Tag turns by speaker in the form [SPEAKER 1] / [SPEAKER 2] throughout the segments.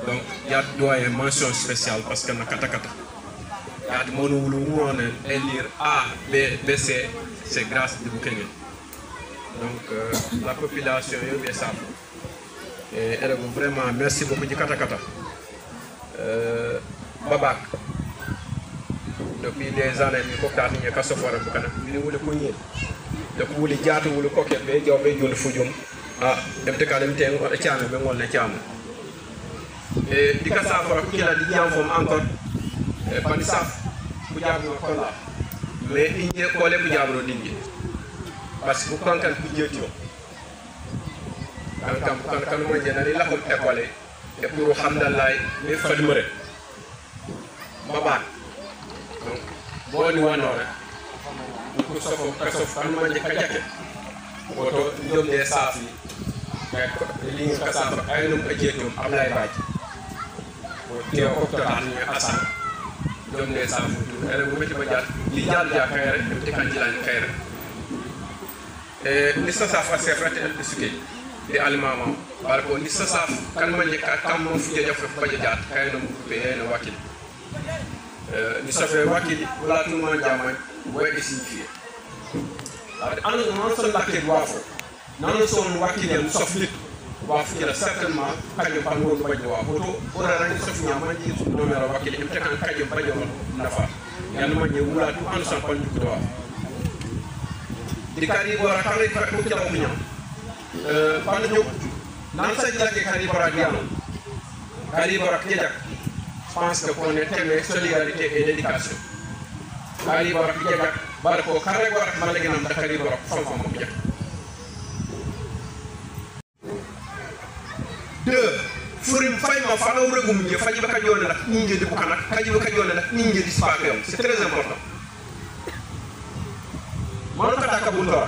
[SPEAKER 1] Donc, il y a une mention spéciale parce que kata kata. Il y a des mots où élire A, B, B, C, c'est grâce de Boukenya. Donc, la population est bien ça. Et elle vraiment merci beaucoup de kata kata. Babak. Depuis des années, il faut que nous ayons fait un peu de temps. Donc, vous voulez dire que vous voulez que vous ayez fait ah, je vais et di ka safara ku kila di jam fom encore pani saf ku jabro ko la mais inje ko le ku jabro dingi parce que kan kan ku jetio kan mo je na ni la ko école et pour hamdallah be fadi mere baba donc bo ni wono rek ku sofo ka sof kan mo je ka jakke woto jom de safi li nga ka safa ay num ka jetum ablay baji te ko to tan ni asan jom de safu ele bu metti ba jall li jall ja kayre dem te kan jilan kayre ni sa safa se frate el suke de alimama bar ko ni sa saf kan ma ka kam mo fu je fa ba jaat kay no be no wakil ni sa fe wakil wala tout ma jamay boy de signifier anu non son lakke wafo non son wakil sof nit wafo kila certainement kajo bango bajo wafo to ora rani sof nyama ji no mera wakil im tekan kajo bajo nafa yan ma je wala tout an san pan du wafo di kari bora kala ko kila ko nyam pan ñu nan sa jagge kari bora diano kari bora jajak je pense que on est thème solidarité et dédication kari bora jajak bar ko kare bora malage nam da kari bora fam fam mo jak deux furim fayma falaw regum je faji ba jone nak ninje di bukana kaji ba jone nak ninje di spakam c'est très important mon ka taka bundora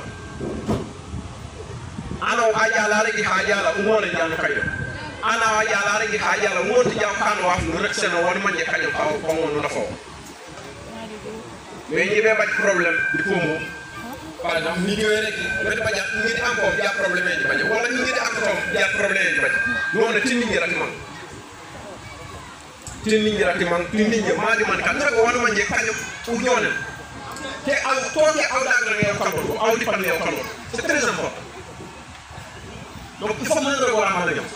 [SPEAKER 1] ana ajala regi hajala umone janu kayo ana ajala regi hajala wonti jam kanu wa no rek seno won manje kayo ko wonu na fo mais ñi be baj problème di ko mo par exemple ni ñoy rek be ba ja ñi di encore ja problème di baj wala ñi di encore ja problème di baj non ci nit ñi rek man ci nit ñi rek man ci nit ñi ma di man kan rek wonu manje kayo u ñone te aw toke aw dagra ngay xamul aw di pan yow xamul c'est très important donc il faut mëna wala ma la gam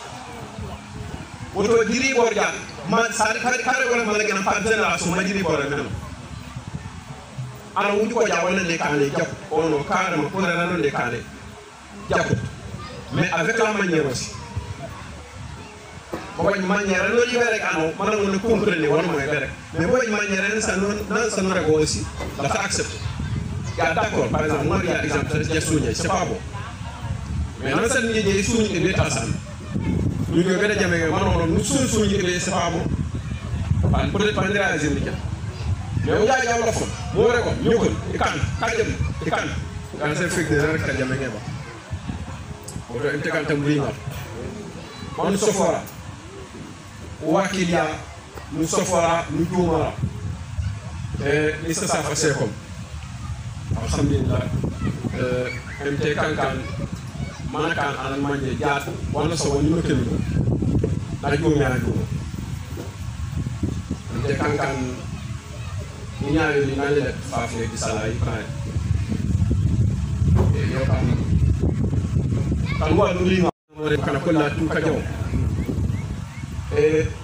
[SPEAKER 1] woto diri bor ja ma sari kare wala ma la gam par génération ma diri bor men ana wuju ko ja wala le kale japp ono kare ma ko na non de kale japp mais avec la manière aussi bo bañ manière lo li rek ano man na wona comprendre wala moy rek mais bo bañ manière sa non na sa no rek aussi dafa accepter ya d'accord par exemple moi il y a exemple c'est sougne c'est pas bon mais non sen ñi sougne ke beta san ñu ñu gëna jame man non ñu sougne ke c'est pas bon pan peut être pandra azir ni mais on ya ya la fo mo rek ko ñu ko ikan kan sen fek de rek ka jame ngeba o do imte kan tam ringa on sofora wakilia nous sofora nous tourmara Lisa Safa Sekom alhamdulillah MT kankan manakan anan manje jaat wala so woni makelu na joomi ana joomi MT kankan ñaawi li ngale le faafle di sala yi paay yo kan wa lu li ma kana ko la tu ka jaw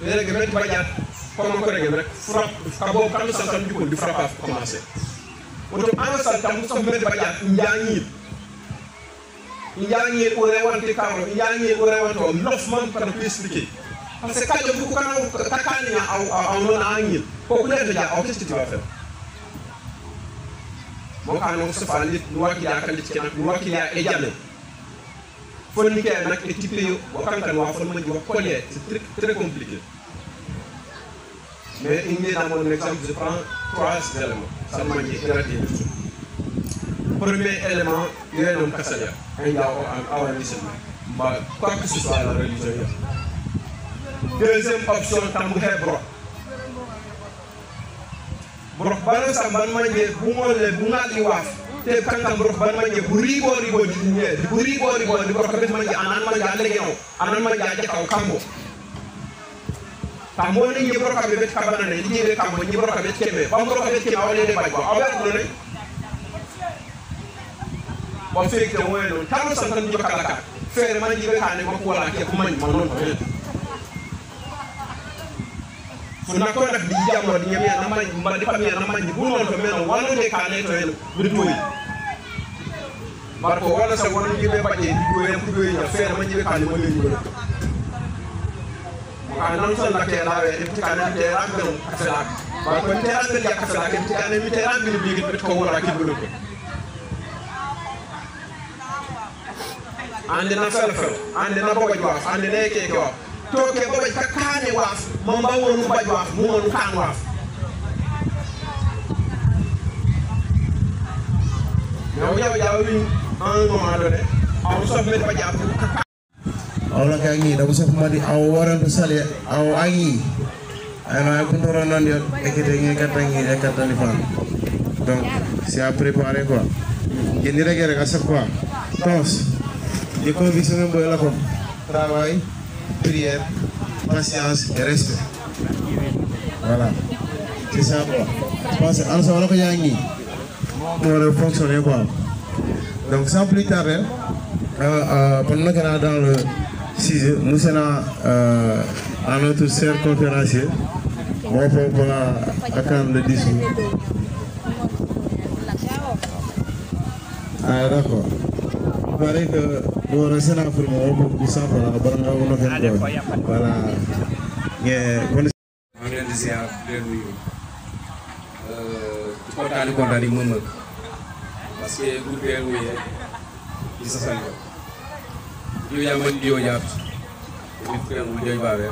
[SPEAKER 1] léegi met bajaat comme ko rek rek frappe ka bo kan santam diko di frappe commencer oto an santam so met bajaat njangi o rewante kawro njangi o rewanto lof man par expliquer parce que kajo bu kana takani aw non angil ko ko leta ja aw qu'est-ce que tu vas faire mo kana ko safal nit waki ya kan ci nak waki ya e jamme fonni ke nak e type yo kankan wa fon ma di wax collier c'est très compliqué mais il met dans mon exemple je prends 3 éléments ça m'a dit gratter premier élément yenom kasalia ay yaw en awanisme ba quoi que ce soit la religion deuxième option tambu hebro brok bala sa ban manje bu ngole bu ngali waf te kankan brok ban manje bu ribo di brok bet manje anan manje allegeno anan manje aje kaw kambo tambo ni ni brok be bet kabana ne ni be kambo ni brok bet kebe ba brok bet kebe awle de bajjo awel ko ne bo fek te wono tamo santan ni bakala fere manje be kane ko wala ke ko man non ko funa ko nak di jammo di ñame na man mba di famille na man bu non to meno wala de kane to en bu toy marko wala sa wona jibe baje di ko en ko yoy na fere man jibe kane mo leen ko non so la ke lawe di kane te rangam afela ba ko te rangam ya afela ke ti kane mi te rangam bi gi ko wala ki bu ko ande na fel ande na boba jwaaf ande ne ke ko toke boba ka kane waaf mo ba wonu ba jwaaf mo wonu kan waaf yaw wi en moment donné aw so met ba japp
[SPEAKER 2] awla ka ngi da so madi aw waran to sale aw angi ana ko ndoro non yo ekete ngi katangi e katani fan donc c'est à préparer quoi jeni rek à chaque fois tous les convictions de la com travail prière patience et respect voilà c'est ça quoi je pense en ça wala ko yangi pour fonctionner quoi donc sans plus tarder pendant qu'on est dans le 6 nous sommes à notre cher conférencier bon pour attendre le discours. Ah d'accord. Il paraît que nous restons à faire beaucoup de sang pour la bonne voilà.
[SPEAKER 3] Parce que vous pouvez di sasal yo yaman dio jaat ni fen mu joy bawe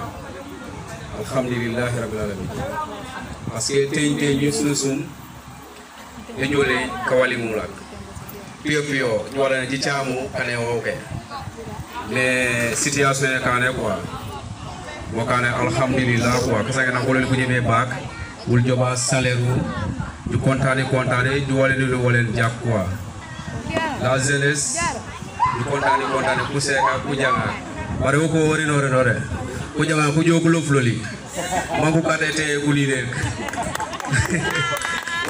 [SPEAKER 3] alhamdulillah rabbil alamin parce que tay ñu sunu sum e jole kawali mulak pio ñu wala ci chaamu kané woké mais situation e kané quoi mo kané alhamdulillah quoi kasa nga ko len ko ñëmé baak wul joba salaire du contane du wala jak quoi la jeunesse du contane poussé ka ku janga bare ko wori nore ku janga ku jogulo floli mangu kadete uli rek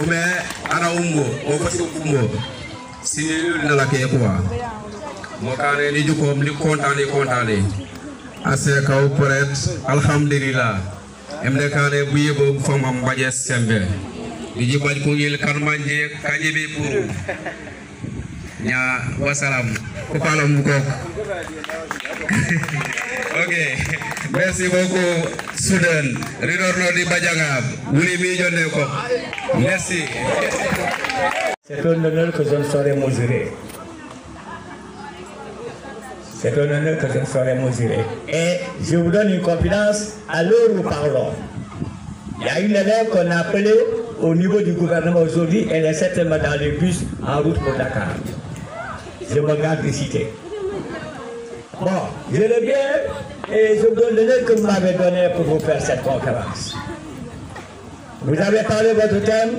[SPEAKER 3] o me ana umbo o fasi umbo sinilu na la ke quoi mo kane ni jukom li contane ase ka o poret alhamdulillah emde kane buye bo fama mbaje sembe di jibal ko yel karmanje kajibe pour nya wassalam ko palam ko ok merci beaucoup Soudan ridorno di Bajangab wuli mi jonne ko merci.
[SPEAKER 4] C'est un honneur que je ne saurais mesurer. C'est un honneur que je ne saurais mesurer. Et je vous donne une confidence à l'heure où nous parlons. Il y a une élève qu'on a appelée au niveau du gouvernement aujourd'hui, elle est certainement dans les bus en route pour Dakar. Je me garde de citer. Bon, je reviens et je vous donne l'honneur que vous m'avez donné pour vous faire cette conférence. Vous avez parlé de votre thème.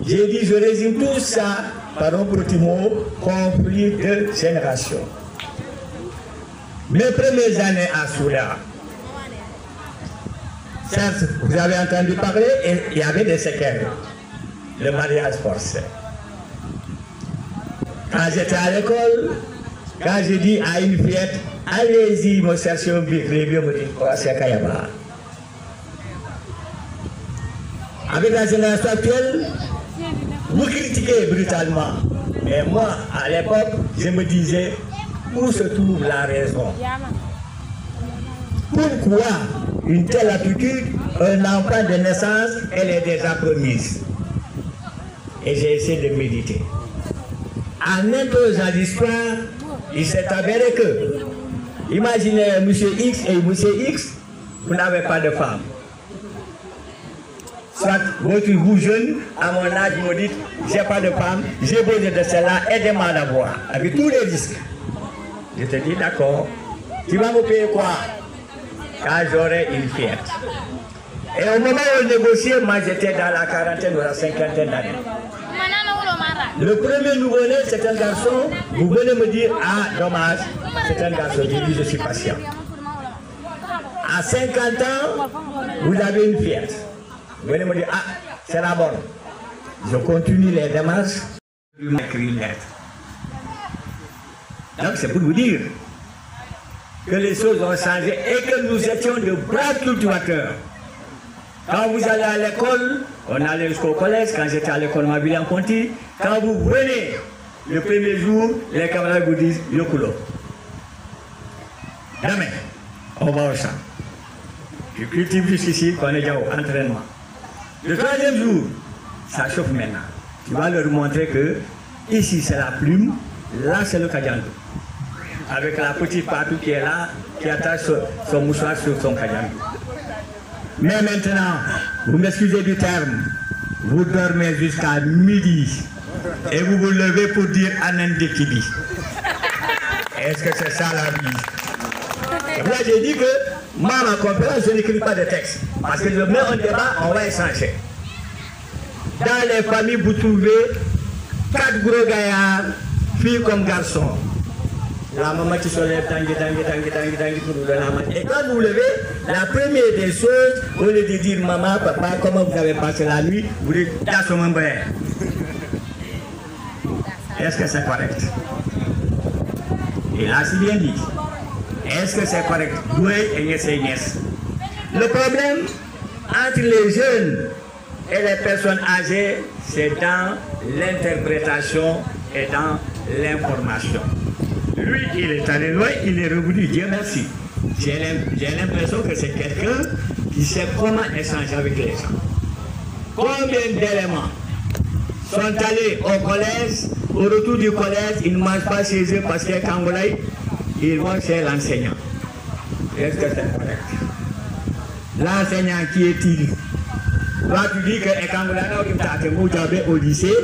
[SPEAKER 4] J'ai dit, je résume tout ça par un petit mot, conflit de génération. Mes premières années à Souda, certes, vous avez entendu parler, et il y avait des séquelles. Le mariage forcé. Quand j'étais à l'école, quand j'ai dit à une fillette, allez-y, me chercher un bic, les vieux me disent, c'est Kayaba. Avec la génération actuelle, vous critiquez brutalement. Mais moi, à l'époque, je me disais, où se trouve la raison? Pourquoi une telle attitude, un enfant de naissance, elle est déjà promise? Et j'ai essayé de méditer. En introduisant l'histoire, il s'est avéré que, imaginez M. X et M. X, vous n'avez pas de femme. Soit vous jeune, à mon âge, vous me dites, j'ai pas de femme, j'ai besoin de cela, aidez-moi d'avoir, avec tous les risques. Je te dis, d'accord, tu vas me payer quoi? Quand j'aurai une fillette. Et au moment où on négociait, moi j'étais dans la quarantaine ou la cinquantaine d'années. Le premier nouveau-né, c'est un garçon, vous venez me dire, ah, dommage, c'est un garçon, je dis, je suis patient. À 50 ans, vous avez une fillette. Vous venez me dire, ah, c'est la bonne. Je continue les démarches, je m'écris une lettre. Donc c'est pour vous dire que les choses ont changé et que nous étions de braves cultivateurs. Quand vous allez à l'école, on allait jusqu'au collège, quand j'étais à l'école Mabili-en-Ponty, quand vous venez le premier jour, les camarades vous disent le coulo. Demain, on va au champ. Je cultive jusqu'ici, qu'on est déjà au entraînement. Le troisième jour, ça chauffe maintenant. Tu vas leur montrer que ici c'est la plume, là c'est le kajando. Avec la petite patou qui est là, qui attache son mouchoir sur son kajando. Mais maintenant, vous m'excusez du terme, vous dormez jusqu'à midi et vous vous levez pour dire Anandekibi. Est-ce que c'est ça la vie? Et là j'ai dit que moi, ma conférence, je n'écris pas de texte. Parce que je mets un débat, on va échanger. Dans les familles, vous trouvez 4 gros gaillards, filles comme garçons. La maman qui se lève, et quand vous vous levez, la première des choses, au lieu de dire maman, papa, comment vous avez passé la nuit, vous dites dans son membre. Est-ce que c'est correct? Et là, c'est bien dit. Est-ce que c'est correct? Oui, et yes, et yes. Le problème entre les jeunes et les personnes âgées, c'est dans l'interprétation et dans l'information. Lui, il est allé loin, il est revenu, Dieu merci. J'ai l'impression que c'est quelqu'un qui sait comment échanger avec les gens. Combien d'éléments sont allés au collège, au retour du collège, ils ne mangent pas chez eux parce qu'il y a Cangolais, ils vont chez l'enseignant. Est-ce que c'est correct? L'enseignant qui est-il? Toi tu dis que les Cangolais au lycée,